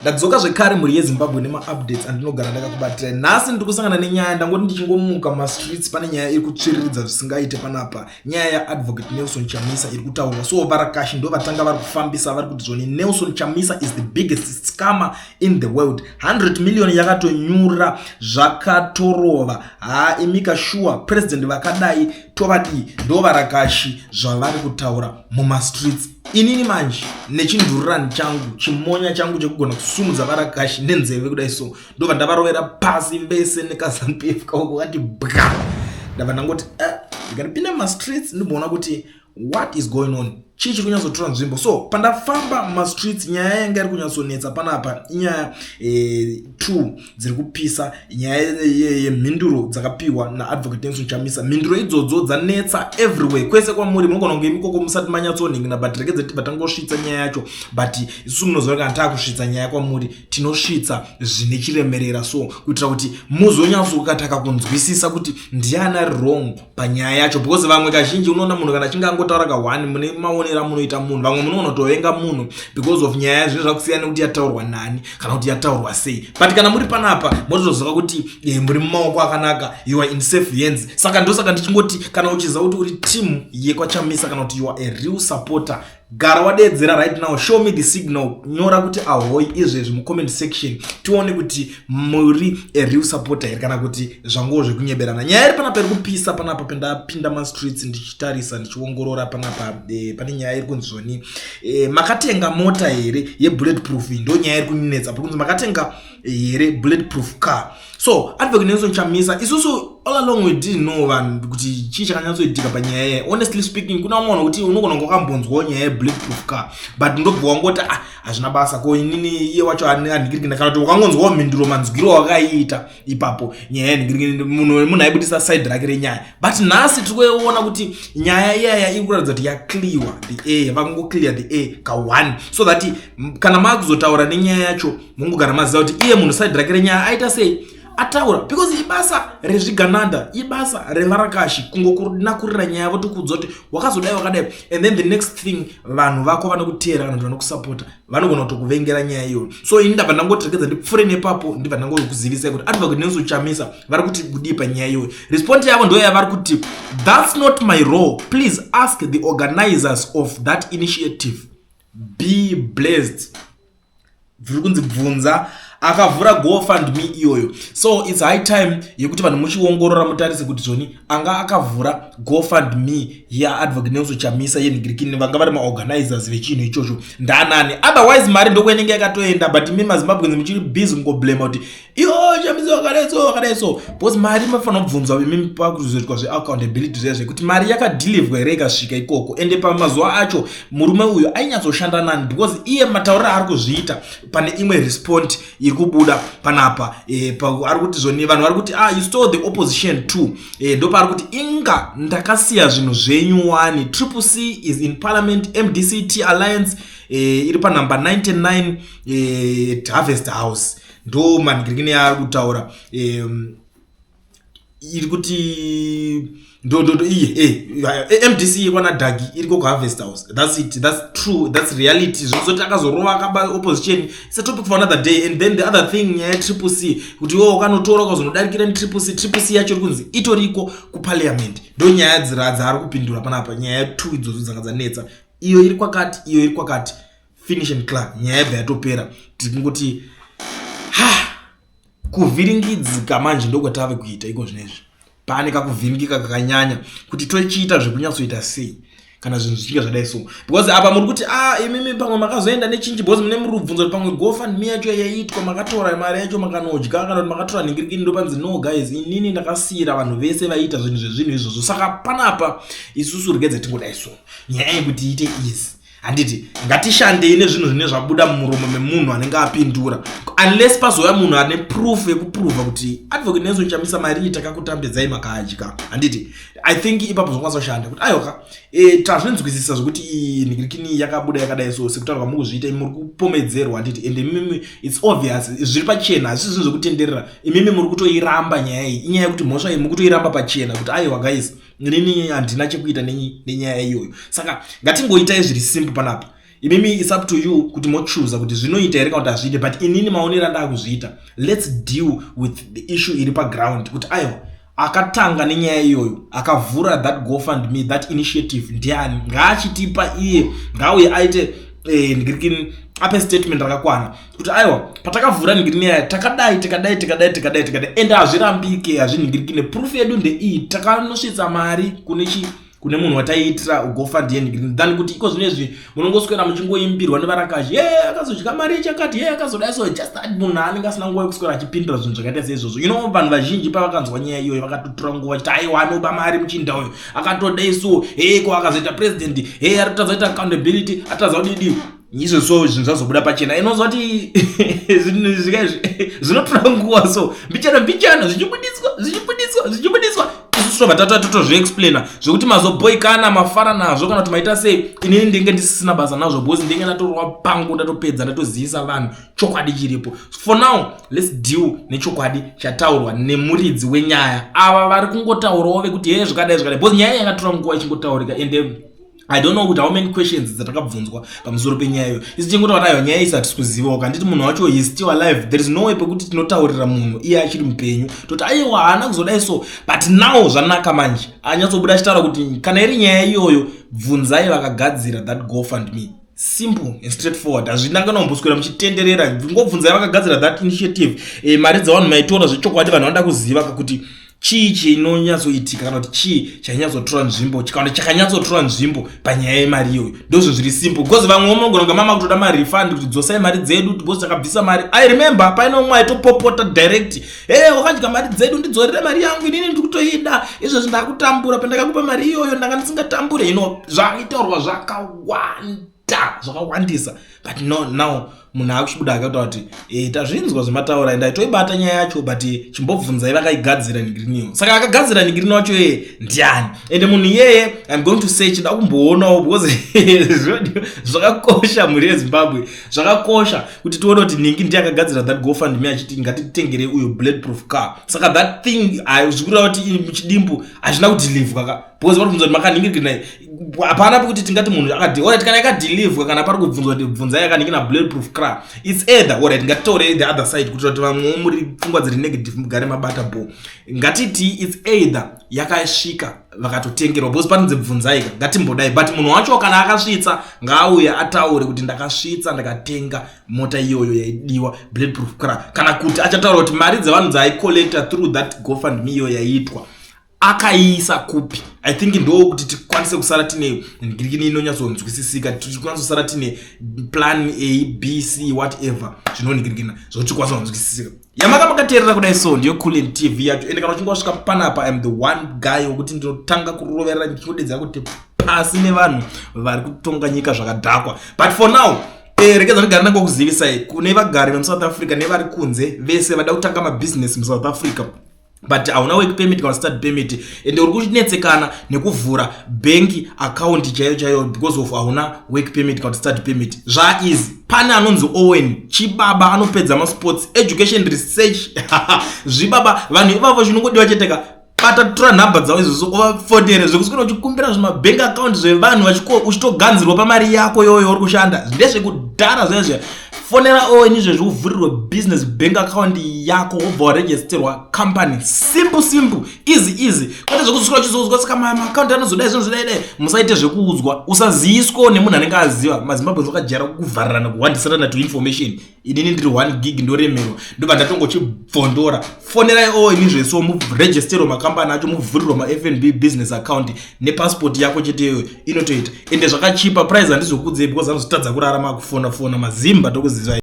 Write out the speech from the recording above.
Ndadzoka zvekare muri yeZimbabwe nema-updates andinogara ndakakubatira. Nhasi ndirikusangana nenyaya ndangoti ndichingomuka mastreets pane nyaya iri kutsviriridza zvisingaite panapa. Nyaya yaadvocate Nelson Chamisa iri kutaurwa. So varakashi ndo vatanga vari kufambisa vari kuti zvoni Nelson Chamisa is the biggest scammer in the world. 100 million yakatonyura zvakatorova. Imika sure president vakadai tovadi ndo varakashi zvavari kutaura mumastreets. Inini manje nechindurani changu chimonya changu chekugona kusumudza varakashi nenzeve kudai so ndobva ndavarovera pasi vese nekaZANU-PF kati bra ndabva ndangoti ndikapinda mumastreets ndinoona kuti what is going on, chii chiri kunyatsotora nzvimbo. So pandafamba mumastreets nyaya yanga iri kunyatsonetsa panapa inyaya 2 dziri kupisa, nyaya yemhinduro dzakapiwa naadvocate Nelson Chamisa. Mhinduro idzodzo dzanetsa everywhere kwese kwamuri munogona kunge imikoko musati manyatsonhingira but rekedze tibva tangosvitsa nyaya yacho but isusu munoziva kana taakusvitsa nyaya kwamuri tinosvitsa zvine chiremerera so kuitira kuti muzonyatsokataka kunzwisisa kuti ndiani ari wrong panyaya yacho because vamwe kazhinji unoona munhu kana achinge angotaura ka1 mune maonera munoita munhu, vamwe munoona tovenga munhu because of nyaya zvine zvakusiyana kuti yataurwa nani kana kuti yataurwa sei, but kana muri panapa motozoziva kuti muri mumaoko akanaka, you are in safe hands. Saka ndosaka ndichingoti kana uchiziva kuti uri team yekwaChamisa kana kuti you are a real supporter, gara wadedzera right now, show me the signal, nyora kuti ahoy izvezvi mucomment section tione kuti muri a real supporter here kana kuti zvangowo zvekunyeberana. Nyaya iri panapa iri kupisa panapa pendapinda mastreets ndichitarisa ndichiongorora panapa pane nyaya iri kunzi zvoni makatenga mota here yebulletproof, ndo nyaya iri kunetsa kunzi makatenga here bulletproof car. So advocate Nelson Chamisa isusu all along we didn't know vanhu kuti chii chakanyatsoitika panyaya yaye. Honestly speaking kuna mwana kuti unogona ngokambonzwawo nyaya yebulletproof car but ndobva wangoti hazvina basa ko inini iye wacho andikirikina kana kuti wakangonzwawo mhinduro manzwiro wakaita ipapo nyaya yanhingirikini munhu aibudisa side rake renyaya but nhasi tiri kuona kuti nyaya iyaya iri kuratidza kuti yaclear the air, vakangoclear the air ka1 so that kana maakuzotaura nenyaya yacho mungogara maziva kuti iye munhu side rake renyaya aita sei ataura because ibasa rezvigananda, ibasa revarakashi kungonakurira nyaya yavo tikuudza kuti wakazodai wakadai and then the next thing vanhu vako vanokutera kana kuti vanokusapota vanogona kutokuvengera nyaya iyoyo. So ini ndabva ndangotirekedza ndipfure nepapo ndibva ndangokuzivisa kuti advocate Nelson Chamisa vari kuti kudii panyaya iyoyo. Response yavo ndo yavari kuti that's not my role, please ask the organizers of that initiative, be blessed. Viri kunzi bvunza akavhura GoFundMe iyoyo. So it's high time yekuti vanhu muchiongorora mutarise kuti zvoni anga akavhura GoFundMe yaadvocate Nelson Chamisa yenhingirikini vanga vari maorganizers vechinhu ichocho ndanani, otherwise mari ndokuenenge yakatoenda but imi maZimbabweans muchiri busy kungoblema kuti iyo Chamisa wakadai so because mari mafanira kubvunzwa imi pakuzoitwa zveaccountability zvezve kuti mari yakadhilivhwa here ikasvika ikoko ende pamazuva acho murume uyu ainyatsoshanda nani because iye matauriro ari kuzviita pane imwe respond kubuda panapa ari kuti zvoni vanhu vari kuti you stole the opposition too, ndopa ari kuti inga ndakasiya zvinhu zvenyu 1 CCC is in parliament, MDCT alliance iri panumber 99 Harvest House ndo manhingirikini yaari kutaura iri kuti MDC ikwana dhagi iriko kuHarvest House. That's it, that's true, that's reality. Zvozoti akazorova akaba opposition, it's a topic for another day. And then the other thing nyaya CCC kuti wakanotora ukazonodarikira CCC yacho rikunzi itoriko kuparliament ndo nyaya dzaari kupindura panapa. Nyaya 2 idzodzo dzanga dzanetsa, iyo iri kwakati iyo iri kwakati, finish and clear, nyaya yabva yatopera. Tikungoti kuvhiringidzika manje ndokwatave kuita iko zvinezvi, pane kakuvhiringika kakanyanya kuti tochiita zvekunyatsoita sei kana zvinhu zvichinge zvadai so because apa muri kuti imimi pamwe makazoenda nechinji because mune muri kubvunza kuti pamwe GoFundMe yacho yaitwa makatora mari yacho makanodya kana kuti makatora nhingirikini ndopanzi no guys inini ndakasiyira vanhu vese vaita zvinhu zvezvinhu izvozvo. Saka panapa isusu rekedze tingodai so nyaya yekuti iite easy handiti ngatishandei nezvinhu zvine zvabuda mumuromo memunhu anenge apindura unless pazouya munhu ane proof yekuprova kuti advocate Nelson Chamisa mari takakutambidzai makaadya handiti. I think ipapo zvakwazoshanda kuti ayoka tazvinzwisisa zvokuti nhingirikini yakabuda yakadai so sekutaura kwamukuzviita muri kupomedzerwa handiti and imimi it's obvious zviri pachena hazvisi zvinhu zvekutenderera imimi muri kutoiramba nyaya iyi, inyaya yekuti mhosva iyi muri kutoiramba pachena kuti aiwa guys inini handina chekuita nenyaya iyoyo. Saka ngatingoitai zviri simple panapa, Imimi it's up to you kuti mochoose kuti zvinoita here kana kuti hazviite, but inini maonero andakuzviita, let's deal with the issue iri paground kuti aiwa akatanga nenyaya iyoyo akavhura that GoFundMe, that initiative ndiani, ngaachitipa iye, ngauye aite ndikirikini ape statement rakakwana kuti aiwa patakavhura ningirineya takadai ende hazvirambike, hazviningirikine proof yedu ndeiyi, takanosvitsa mari kune munhu wataiitira GoFundMe than kuti iko zvinezvi munongoswera muchingoimbirwa nevarakashi akazodya mari chakati akazodai, so just that munhu anenge asina nguva yekuswera achipindura zvinhu zvakaita seizvozvo. Vanhu vazhinji pavakanzwa nyaya iyoyo vakatotora nguva vachiti aiwa anoba mari muchinda uyo akatodai, so ko akazoita president aritazoita accountability atazodidi izvo, so zvinhu zvazobuda pachena. Inozwa kuti zvinotora nguva, so mbichana zvichibudiswa isusu vatatu totozviexplaina zvokuti mazoboikana mafara nazvo kana kuti maita sei. Inini ndenge ndisisina basa nazvo because ndenge ndatorwa pangu ndatopedza ndatozivisa vanhu chokwadi chiripo. For now let's deal nechokwadi chataurwa nemuridzi wenyaya. Ava vari kungotaurawo vekuti zvakadai because nyaya yakatora nguva ichingotaurika, ende I don't know kuti how many questions dzatakabvunzwa pamusoro penyaya iyo. Isi chingotaura kuti nyaya isati kuzivawo kanditi munhu wacho he is still alive, there is no way pekuti tinotaurira munhu iye achiri mupenyu toti aiwa haana kuzodai so, but now zvanaka manje anyatsobuda achitaura kuti kana iri nyaya iyoyo bvunzai vakagadzira that GoFundMe. Simple and straightforward, hazvina kana kumboswera muchitenderera, ngobvunzai vakagadzira that initiative. Mari dzavanhu maitora zvechokwadi vanhu vanoda kuziva kuti chii chinonyatsoitika kana kuti chii chanyatsotora nzvimbo kana chakanyatsotora nzvimbo panyaya yemari iyoyo. Ndozvo zviri simple because vamwe munogona mama kutoda mari refund kuti dzosai mari dzedu because takabvisa mari. I remember paino umwe aitopopota direct wakadya mari dzedu ndidzorere mari yangu inini ndiri kutoida, izvo zvindakutambura pandakakupa mari iyoyo ndanga ndisingatambure. Zvakaitaurwa zvakawandisa, but now munhu akuchibuda akataura kuti tazvinzwa zvemataura ende toibata nyaya yacho, but chimbobvunzai vakaigadzira ningiriniyo. Saka akagadzira ningirino wacho ndiani, ende munhu iyeye I'm going to say chinda kumboonawo because zvakakosha muri yeZimbabwe, zvakakosha kuti tione kuti ningi ndiye akagadzira that GoFundMe achiti ngatitengere uyo bulletproof car. Saka that thing zvikureva kuti muchidimbu hazvina kudilivhwa ka because varikubvunza kuti makaningirikina hapana pekuti tingati munhu alright kana yakadilivhwa kana pari kubvunzwa kuti bvunzai yakaningina bulletproof car, it's either alright ngatitaure the other side kuti vamwe muri pfungwa dziri negative mugare mabata bo, ngatiti it's either yakasvika vakatotengerwa because panonzi bvunzai ngatimbodai, but munhu wacho kana akasvitsa ngaauye ataure kuti ndakasvitsa ndakatenga mota iyoyo yaidiwa bulletproof car, kana kuti achataura kuti mari dzevanhu dzaicollecta through that GoFundMe iyoyo yaiitwa akaisa kupi. I think ndo kuti tikwanise kusara tine ngirikini inonyatsonzwisisika, tikwanise kusara tine plan A B C whatever zvinoningirikina zvokuti tikwanise kunzwisisika. Yamakamaterera kudai, so ndiyo Cool TV yacho, ende kana uchingosvika panapa I'm the one guy wokuti ndinotanga kuroverera ndichodedzera kuti pasi nevanhu vari kutonga nyika zvakadhakwa. But for now regeza ndigara nangokuzivisai kune vagari vemuSouth Africa nevari kunze vese vada kutanga mabusiness muSouth Africa but hauna work permit kana start permit, ende uri kunetsekana nekuvhura bank account chaiyo because of hauna work permit kana start permit. Easy. Pane anonzi Owen chibaba anopedza masports education research zvibaba vanhu ivavo zvinongodiwa cheteka batatora nhamba dzavo izvo ovafodere zvekuswera uchikumbira zvimabank account zvevanhu uchitoganzirwa pamari yako yoyo uri kushanda ndezvekudhara zvezve. Fonera Owen izvezvi uvhurirwe business bank account yako wobva waregisterwa company. Simple easy kwete zvekuzvika chizouzwa saka account anozodai zvinozodai musaite zvekuudzwa, usaziyiswa nemunhu anenge aziva. maZimbabwe zvakajara kuvharirana kuwandisirana to information. Inini ndiri 1 gig ndoremerwa ndobva ndatongochibvondora. Fonerai Owen izvezvo muregisterwa macompany acho muvhurirwa maFNB business account nepassport yako cheteyo inotoita, ende zvakachipa price handizvokudzei because anozotadza kurarama kufona mazimba tokuziva.